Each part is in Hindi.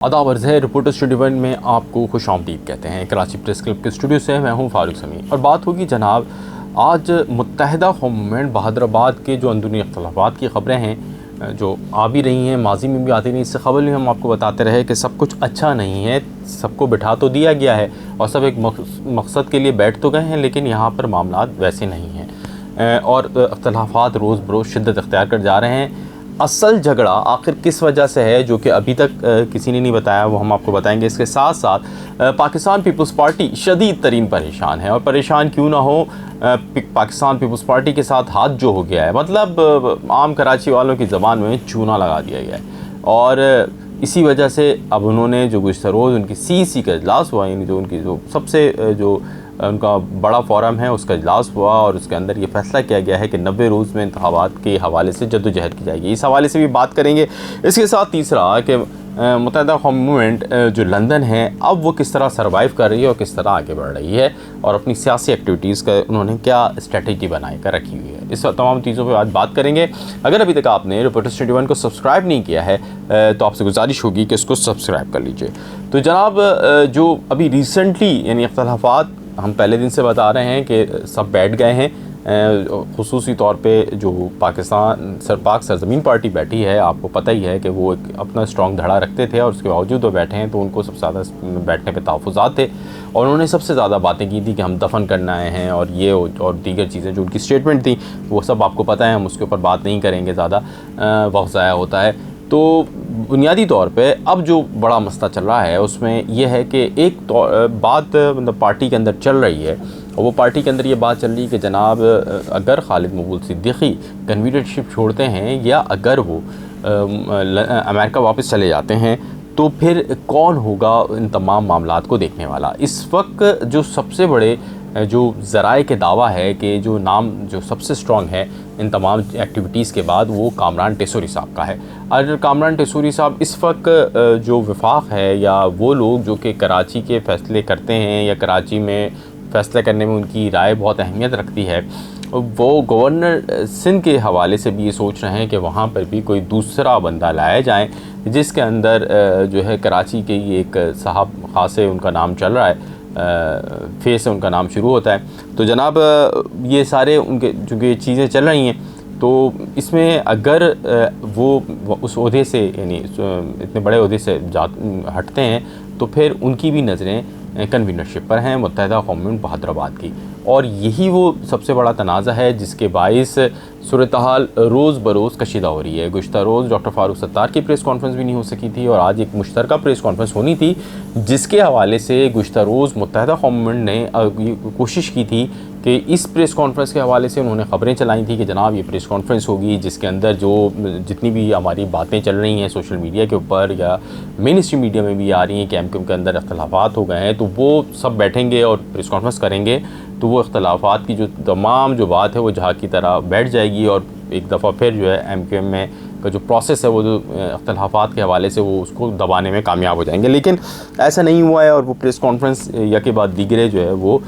आदाब अर्ज़ है। रिपोर्टर्स 21 में आपको खुशामदीद कहते हैं। कराची प्रेस क्लब के स्टूडियो से मैं हूं फारूक समी और बात होगी जनाब आज मुत्तहिदा कौम मूवमेंट बहादुराबाद के जो अंदरूनी अख्तलाफात की ख़बरें हैं जो आ भी रही हैं, माजी में भी आती रही। इससे खबर भी हम आपको बताते रहे कि सब कुछ अच्छा नहीं है, सबको बिठा तो दिया गया है और सब एक मकसद के लिए बैठ तो गए हैं, लेकिन यहाँ पर मामला वैसे नहीं हैं और अख्तलाफात रोज़ बरोज़ शिद्दत अख्तियार कर जा रहे हैं। असल झगड़ा आखिर किस वजह से है जो कि अभी तक किसी ने नहीं बताया, वो हम आपको बताएंगे। इसके साथ साथ पाकिस्तान पीपल्स पार्टी शदीद तरीन परेशान है और परेशान क्यों ना हो, पाकिस्तान पीपल्स पार्टी के साथ हाथ जो हो गया है, मतलब आम कराची वालों की ज़बान में चूना लगा दिया गया है और इसी वजह से अब उन्होंने जो गुज़श्ता रोज़ उनकी CEC का इजलास हुआ, यानी जो उनकी जो सबसे जो उनका बड़ा फोरम है उसका इजलास हुआ और उसके अंदर ये फ़ैसला किया गया है कि 90 रोज़ में इंतखाबात के हवाले से जद्दोजहद की जाएगी। इस हवाले से भी बात करेंगे। इसके साथ तीसरा कि मुत्तहिदा कौम मूवमेंट जो लंदन है अब वो किस तरह सर्वाइव कर रही है और किस तरह आगे बढ़ रही है और अपनी सियासी एक्टिविटीज़ का उन्होंने क्या स्ट्रेटजी बनाई कर रखी हुई है, इस तमाम चीज़ों पर आज बात करेंगे। अगर अभी तक आपने रिपोर्टर्स 21 को सब्सक्राइब नहीं किया है तो आपसे गुजारिश होगी कि इसको सब्सक्राइब कर लीजिए। तो जनाब जो अभी रिसेंटली यानी अख्तलाफात हम पहले दिन से बता रहे हैं कि सब बैठ गए हैं, खुसूसी तौर पे जो पाकिस्तान पाक सरजमीन पार्टी बैठी है, आपको पता ही है कि वो एक अपना स्ट्रॉन्ग धड़ा रखते थे और उसके बावजूद वो बैठे हैं तो उनको सबसे ज़्यादा बैठने पे तहफ़्फ़ुज़ात थे और उन्होंने सबसे ज़्यादा बातें की थी कि हम दफन करना आए हैं और ये और दीगर चीज़ें जो उनकी स्टेटमेंट थी वो सब आपको पता है, हम उसके ऊपर बात नहीं करेंगे, ज़्यादा वक्त ज़ाया होता है। तो बुनियादी तौर पे अब जो बड़ा मसला चल रहा है उसमें यह है कि एक बात मतलब पार्टी के अंदर चल रही है और वो पार्टी के अंदर ये बात चल रही है कि जनाब अगर खालिद मकबूल सिद्दीकी कन्वीनरशिप छोड़ते हैं या अगर वो अमेरिका वापस चले जाते हैं तो फिर कौन होगा इन तमाम मामलात को देखने वाला। इस वक्त जो सबसे बड़े जो ज़राए के दावा है कि जो नाम जो सबसे स्ट्रॉन्ग है इन तमाम एक्टिविटीज़ के बाद वो कामरान टेसूरी साहब का है। और कामरान टेसूरी साहब इस वक्त जो वफाक है या वो लोग जो कि कराची के फ़ैसले करते हैं या कराची में फ़ैसला करने में उनकी राय बहुत अहमियत रखती है, वो गवर्नर सिंध के हवाले से भी ये सोच रहे हैं कि वहाँ पर भी कोई दूसरा बंदा लाया जाए जिसके अंदर जो है कराची के ही एक साहब ख़ासे उनका नाम चल रहा है, फे से उनका नाम शुरू होता है। तो जनाब ये सारे उनके जो ये चीज़ें चल रही हैं तो इसमें अगर वो उस ओहदे से यानी इतने बड़े ओहदे से हटते हैं तो फिर उनकी भी नज़रें कन्वीनरशिप पर हैं मुत्तहिदा कौम मूवमेंट बहादुराबाद की और यही वो सबसे बड़ा तनाज़ा है जिसके बाइस सूरत हाल रोज़ बरोज़ कशीदा हो रही है। गुज़श्ता रोज़ डॉक्टर फ़ारूक सत्तार की प्रेस कॉन्फ्रेंस भी नहीं हो सकी थी और आज एक मुश्तरका प्रेस कॉन्फ्रेंस होनी थी जिसके हवाले से गुज़श्ता रोज़ मुत्तहिदा कौम मूवमेंट ने कोशिश की थी कि इस प्रेस कॉन्फ्रेंस के हवाले से उन्होंने ख़बरें चलाई थी कि जनाब ये प्रेस कॉन्फ्रेंस होगी जिसके अंदर जो जितनी भी हमारी बातें चल रही हैं सोशल मीडिया के ऊपर या मेन स्ट्रीम मीडिया में भी आ रही हैं कि MQM के अंदर अख्तलाफात हो गए हैं तो वो सब बैठेंगे और प्रेस कॉन्फ्रेंस करेंगे तो वो अख्तलाफात की जो तमाम जो बात है वो जहाँ की तरह बैठ जाएगी और एक दफ़ा फिर जो है MQM में का जो प्रोसेस है वो जो अख्तलाफात के हवाले से वो उसको दबाने में कामयाब हो जाएंगे। लेकिन ऐसा नहीं हुआ है और वो प्रेस कॉन्फ्रेंस या के बाद दीगरे जो है वो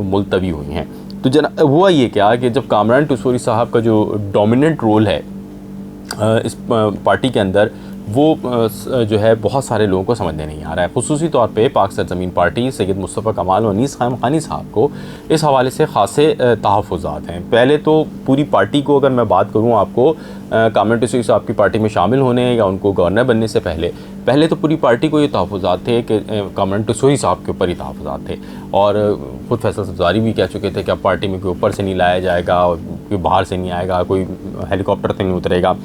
मुलतवी हुई हैं। तो जना हुआ ये क्या कि जब कामरान टेसूरी साहब का जो डोमिनेंट रोल है इस पार्टी के अंदर वो जो है बहुत सारे लोगों को समझ में नहीं आ रहा है। खुसूसी तौर पे पाक सरजमीन पार्टी सैयद मुस्तफ़ा कमाल और अनीस खान खानी साहब को इस हवाले से ख़ासे तहफ़्फ़ुज़ात हैं। पहले तो पूरी पार्टी को अगर मैं बात करूँ आपको कामरान टेसूरी साहब की पार्टी में शामिल होने या उनको गवर्नर बनने से पहले तो पूरी पार्टी को ये तहफ़्फ़ुज़ात थे कि कामरान टेसूरी साहब के ऊपर ही तहफ़्फ़ुज़ात थे और ख़ुद फैसल सब्ज़ारी भी कह चुके थे कि अब पार्टी में कोई ऊपर से नहीं लाया जाएगा, कोई बाहर से नहीं आएगा, कोई हेलीकॉप्टर से नहीं उतरेगा।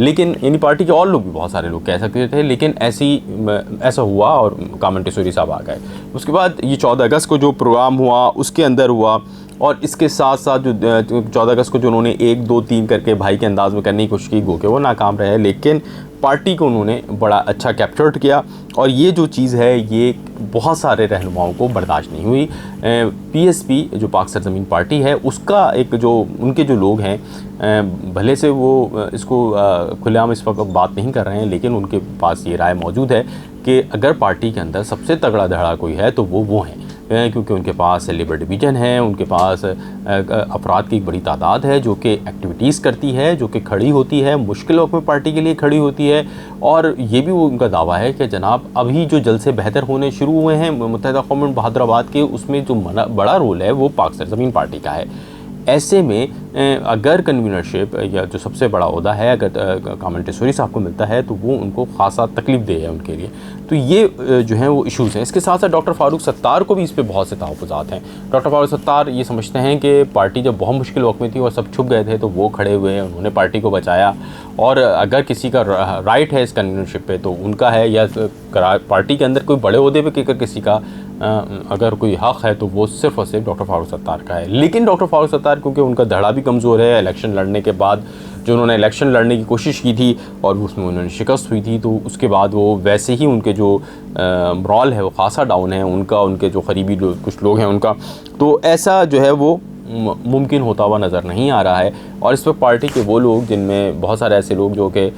लेकिन यानी पार्टी के और लोग भी बहुत सारे लोग कह सकते थे, लेकिन ऐसा हुआ और कामरान टेसूरी साहब आ गए। उसके बाद ये 14 अगस्त को जो प्रोग्राम हुआ उसके अंदर हुआ और इसके साथ साथ जो 14 अगस्त को जो उन्होंने 1 2 3 करके भाई के अंदाज़ में करने की कोशिश की गो के वो नाकाम रहे, लेकिन पार्टी को उन्होंने बड़ा अच्छा कैप्चर किया और ये जो चीज़ है ये बहुत सारे रहनुमाओं को बर्दाश्त नहीं हुई। PSP जो पाक सरजमीन पार्टी है उसका एक जो उनके जो लोग हैं भले से वो इसको खुलेआम इस वक्त बात नहीं कर रहे हैं, लेकिन उनके पास ये राय मौजूद है कि अगर पार्टी के अंदर सबसे तगड़ा धड़ा कोई है तो वो हैं क्योंकि उनके पास लेबर डिवीज़न है, उनके पास अफराद की एक बड़ी तादाद है जो कि एक्टिविटीज़ करती है, जो कि खड़ी होती है, मुश्किल वक्त में पार्टी के लिए खड़ी होती है। और ये भी वो उनका दावा है कि जनाब अभी जो जलसे बेहतर होने शुरू हुए हैं मुत्तहिदा कौम बहादुराबाद के, उसमें जो बड़ा रोल है वो पाक सरज़मीन पार्टी का है। ऐसे में अगर कन्वीनरशिप या जो सबसे बड़ा ओहदा है अगर कामिल टेसौरी साहब को मिलता है तो वो उनको ख़ासा तकलीफ़ दे है उनके लिए। तो ये जो है वो इश्यूज़ हैं। इसके साथ साथ डॉक्टर फ़ारूक सत्तार को भी इस पे बहुत से तहफ़्फ़ुज़ात हैं। डॉक्टर फ़ारूक सत्तार ये समझते हैं कि पार्टी जब बहुत मुश्किल वक्त में थी और सब छुप गए थे तो वो खड़े हुए, उन्होंने पार्टी को बचाया। और अगर किसी का राइट है इस कन्वीनरशिप पे तो उनका है, या पार्टी के अंदर कोई बड़े ओहदे पे किसी का अगर कोई हक़ है तो वो सिर्फ़ और सिर्फ डॉक्टर फ़ारूक सत्तार का है। लेकिन डॉक्टर फ़ारूक सत्तार क्योंकि उनका धड़ा भी कमज़ोर है, इलेक्शन लड़ने के बाद जो उन्होंने इलेक्शन लड़ने की कोशिश की थी और उसमें उन्होंने शिकस्त हुई थी, तो उसके बाद वो वैसे ही उनके जो मोरल है वो ख़ासा डाउन है उनका, उनके जो करीबी कुछ लोग हैं उनका। तो ऐसा जो है वो मुमकिन होता हुआ नज़र नहीं आ रहा है। और इस वक्त पार्टी के वो लोग जिनमें बहुत सारे ऐसे लोग जो कि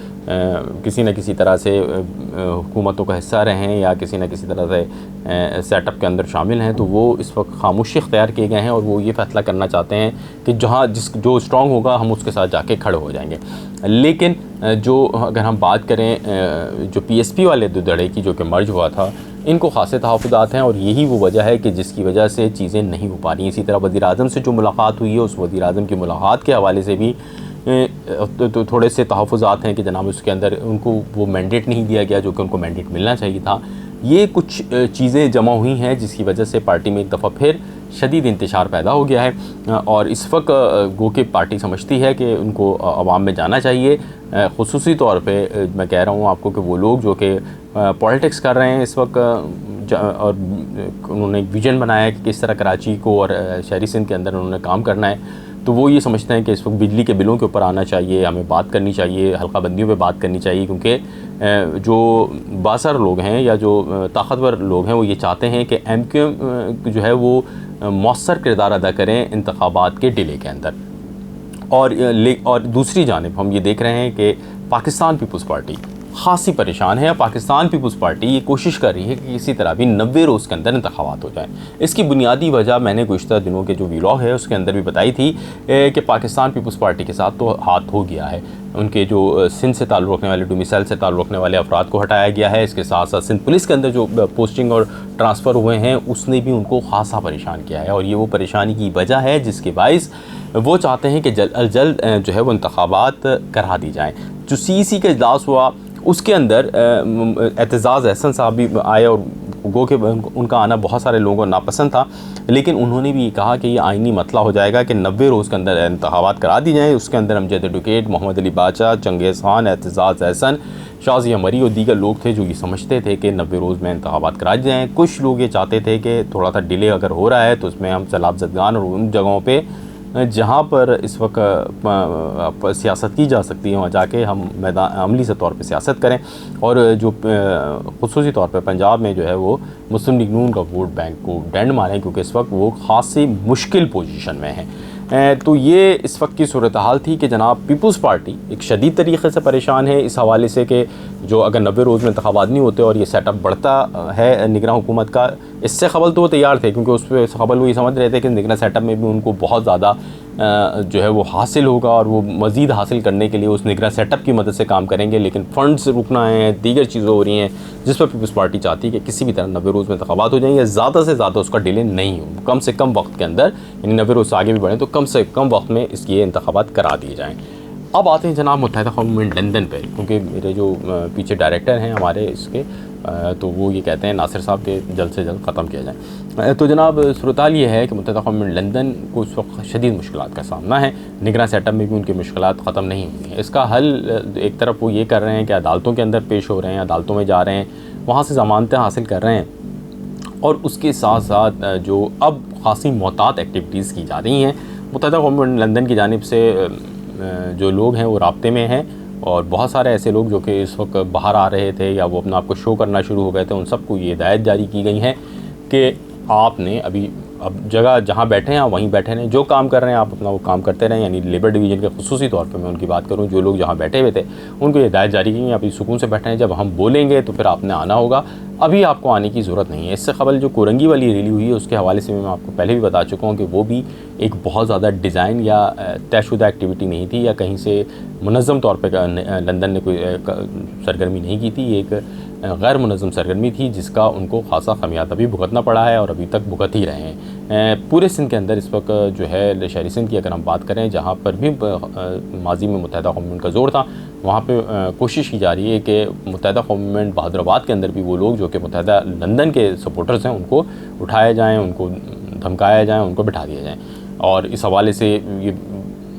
किसी न किसी तरह से हुकूमतों का हिस्सा रहे हैं या किसी न किसी तरह से सेटअप के अंदर शामिल हैं, तो वो इस वक्त खामोशी इख्तियार किए गए हैं और वो ये फ़ैसला करना चाहते हैं कि जो स्ट्रॉन्ग होगा हम उसके साथ जाके खड़े हो जाएंगे। लेकिन जो अगर हम बात करें जो PSP वाले दो धड़े की जो कि मर्ज हुआ था, इनको ख़ासे तहफ़्फ़ुज़ात हैं और यही वो वजह है कि जिसकी वजह से चीज़ें नहीं हो पा रही। इसी तरह वज़ीर-ए-आज़म से जो मुलाकात हुई है उस वज़ीर-ए-आज़म की मुलाकात के हवाले से भी तो थोड़े से तहफ़्फ़ुज़ात हैं कि जनाब उसके अंदर उनको वो मैंडेट नहीं दिया गया जो कि उनको मैंडेट मिलना चाहिए था। ये कुछ चीज़ें जमा हुई हैं जिसकी वजह से पार्टी में एक दफ़ा फिर शदीद इंतशार पैदा हो गया है। और इस वक्त गो के पार्टी समझती है कि उनको अवाम में जाना चाहिए। ख़ुसूसी तौर पे मैं कह रहा हूँ आपको कि वो लोग जो कि पॉलिटिक्स कर रहे हैं इस वक्त और उन्होंने एक विज़न बनाया है कि किस तरह कराची को और शहरी सिंध के अंदर उन्होंने काम करना है, तो वो ये समझते हैं कि इस वक्त बिजली के बिलों के ऊपर आना चाहिए, हमें बात करनी चाहिए, हल्का बंदियों पे बात करनी चाहिए। क्योंकि जो बासर लोग हैं या जो ताकतवर लोग हैं वो ये चाहते हैं कि MQM जो है वो मौसर किरदार अदा करें इंतखाबात के डिले के अंदर। और दूसरी जानिब हम ये देख रहे हैं कि पाकिस्तान पीपल्स पार्टी ख़ासी परेशान है। पाकिस्तान पीपल्स पार्टी ये कोशिश कर रही है कि किसी तरह भी 90 रोज़ के अंदर इंतखाबात हो जाएँ। इसकी बुनियादी वजह मैंने गुज़श्ता दिनों के जो व्लॉग है उसके अंदर भी बताई थी कि पाकिस्तान पीपल्स पार्टी के साथ तो हाथ हो गया है। उनके जो सिंध से ताल्लुक़ रखने वाले, डोमिसाइल से ताल्लुक़ रखने वाले अफराद को हटाया गया है। इसके साथ साथ सिंध पुलिस के अंदर जो पोस्टिंग और ट्रांसफ़र हुए हैं उसने भी उनको ख़ासा परेशान किया है। और ये वो परेशानी की वजह है जिसके बाइस वो चाहते हैं कि जल्द जो है वो इंतखाबात करा दी जाएँ। जो CEC का इजलास हुआ उसके अंदर एतजाज़ अहसन साहब भी आए और गो के उनका आना बहुत सारे लोगों को नापसंद था, लेकिन उन्होंने भी कहा कि ये आइनी मसला हो जाएगा कि 90 रोज़ के अंदर इंतखाबात करा दी जाएँ। उसके अंदर अमजद एडवोकेट, मोहम्मद अली बादशाह, चंगेज़ खान, एतजाज़ अहसन, शाज़िया मरी और दीगर लोग थे जो ये समझते थे कि 90 रोज़ में इंतखाबात करा दी जाएँ। कुछ लोग ये चाहते थे कि थोड़ा सा डिले अगर हो रहा है तो उसमें हम सैलाब ज़दगान और उन जगहों पर जहाँ पर इस वक्त सियासत की जा सकती है वहाँ जाके हम मैदान अमली से तौर पे सियासत करें। और जो ख़ुसूसी तौर पे पंजाब में जो है वो मुस्लिम लीग नून का वोट बैंक को डेंड मारें क्योंकि इस वक्त वो ख़ासी मुश्किल पोजीशन में है। तो ये इस वक्त की सूरत हाल थी कि जनाब पीपल्स पार्टी एक शदीद तरीक़े से परेशान है इस हवाले से कि जो अगर 90 रोज़ में इंतखाबात नहीं होते और ये सेटअप बढ़ता है निगरान हुकूमत का, इससे कबल तो वो तैयार थे क्योंकि उस पर कबल वो ये समझ रहे थे कि निगरान सेटअप में भी उनको बहुत ज़्यादा जो है वो हासिल होगा और वो मज़ीद हासिल करने के लिए उस निगरान सेटअप की मदद से काम करेंगे। लेकिन फ़ंड्स रुकना है, दीगर चीज़ें हो रही हैं जिस पर पीपल्स पार्टी चाहती है कि किसी भी तरह 90 रोज़ में इंतखाबात हो जाएंगे, ज़्यादा से ज़्यादा उसका डिले नहीं हो, कम से कम वक्त के अंदर, यानी 90 रोज़ से आगे भी बढ़ें तो कम से कम वक्त में इसके इंतखाबात करा दिए जाएँ। अब आते हैं जनाब मुत्तहिदा कौम लंदन पे, क्योंकि मेरे जो पीछे डायरेक्टर हैं हमारे इसके तो वो ये कहते हैं नासिर साहब के जल्द से जल्द ख़त्म किया जाए। तो जनाब सूरत-ए-हाल ये है कि मुत्तहिदा कौम लंदन को इस वक्त शदीद मुश्किलात का सामना है। निगरान सेटअप में भी उनकी मुश्किलात ख़त्म नहीं हुई हैं। इसका हल एक तरफ वो ये कर रहे हैं कि अदालतों के अंदर पेश हो रहे हैं, अदालतों में जा रहे हैं, वहाँ से ज़मानतें हासिल कर रहे हैं और उसके साथ साथ जो अब ख़ासी मोहतात एक्टिविटीज़ की जा रही हैं। मुत्तहिदा कौम लंदन की जानिब से जो लोग हैं वो राब्ते में हैं और बहुत सारे ऐसे लोग जो कि इस वक्त बाहर आ रहे थे या वो अपना आपको शो करना शुरू हो गए थे, उन सबको ये हिदायत जारी की गई है कि आपने अब जगह जहाँ बैठे हैं आप वहीं बैठे रहें, जो काम कर रहे हैं आप अपना वो काम करते रहें। यानी लेबर डिवीज़न के ख़ुसूसी तौर पे मैं उनकी बात करूँ, जो लोग जहाँ बैठे हुए थे उनको ये हिदायत जारी की, आप सुकून से बैठे हैं, जब हम बोलेंगे तो फिर आपने आना होगा, अभी आपको आने की ज़रूरत नहीं है। इससे कबल जो कोरंगी वाली रैली हुई है उसके हवाले से मैं आपको पहले भी बता चुका हूँ कि वो भी एक बहुत ज़्यादा डिज़ाइन या तयशुदा एक्टिविटी नहीं थी, या कहीं से मुनज़्ज़म तौर पे लंदन ने कोई सरगर्मी नहीं की थी। एक गैर मुनज़्ज़म सरगर्मी थी जिसका उनको ख़ासा ख़मियाजा भी भुगतना पड़ा है और अभी तक भुगत ही रहे हैं। पूरे सिंध के अंदर इस वक्त जो है शहरी सिंध की अगर हम बात करें, जहाँ पर भी माजी में मुत्तहिदा कौम मूवमेंट का ज़ोर था, वहाँ पे कोशिश की जा रही है कि मुत्तहिदा कौम मूवमेंट बहादुराबाद के अंदर भी वो लोग जो कि मुत्तहिदा लंदन के सपोर्टर्स हैं उनको उठाया जाएँ, उनको धमकाया जाए, उनको बिठा दिया जाए। और इस हवाले से ये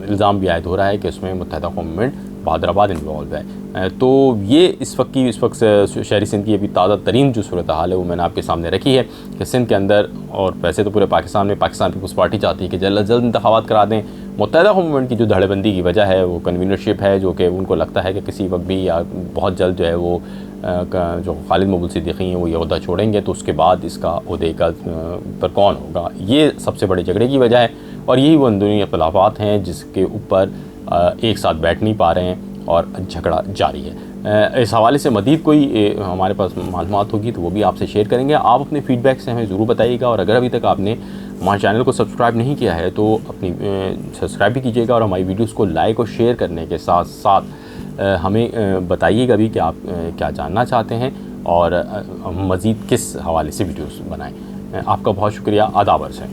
इल्ज़ाम भी आयद हो रहा है कि उसमें मुत्तहिदा कौम मूवमेंट बहादुराबाद इन्वॉल्व है। तो ये इस वक्त शहरी सिंध की अभी ताज़ा तरीन जो सूरत हाल है वो मैंने आपके सामने रखी है कि सिंध के अंदर, और वैसे तो पूरे पाकिस्तान में, पाकिस्तान पीपल्स पार्टी चाहती है कि जल्द अज जल्द इंतखाबात करा दें। मुत्तहिदा कौम मूवमेंट की जो धड़ेबंदी की वजह है वो कन्वीनरशिप है, जो कि उनको लगता है कि किसी वक्त भी या बहुत जल्द जो है वो जो खालिद मकबूल सिद्दीकी हैं वो ये ओहदा छोड़ेंगे, तो उसके बाद इसका ओहदे का पर कौन होगा, ये सबसे बड़े झगड़े की वजह है। और यही वो अंदरूनी इख्तिलाफ़ात हैं जिसके ऊपर एक साथ बैठ नहीं पा रहे हैं और झगड़ा जारी है। इस हवाले से मज़ीद कोई हमारे पास मालूमात होगी तो वो भी आपसे शेयर करेंगे। आप अपने फ़ीडबैक से हमें ज़रूर बताइएगा, और अगर अभी तक आपने हमारे चैनल को सब्सक्राइब नहीं किया है तो अपनी सब्सक्राइब भी कीजिएगा, और हमारी वीडियोस को लाइक और शेयर करने के साथ साथ हमें बताइएगा भी कि आप क्या जानना चाहते हैं और मज़ीद किस हवाले से वीडियोस बनाएं। आपका बहुत शुक्रिया। आदाब अर्ज़ है।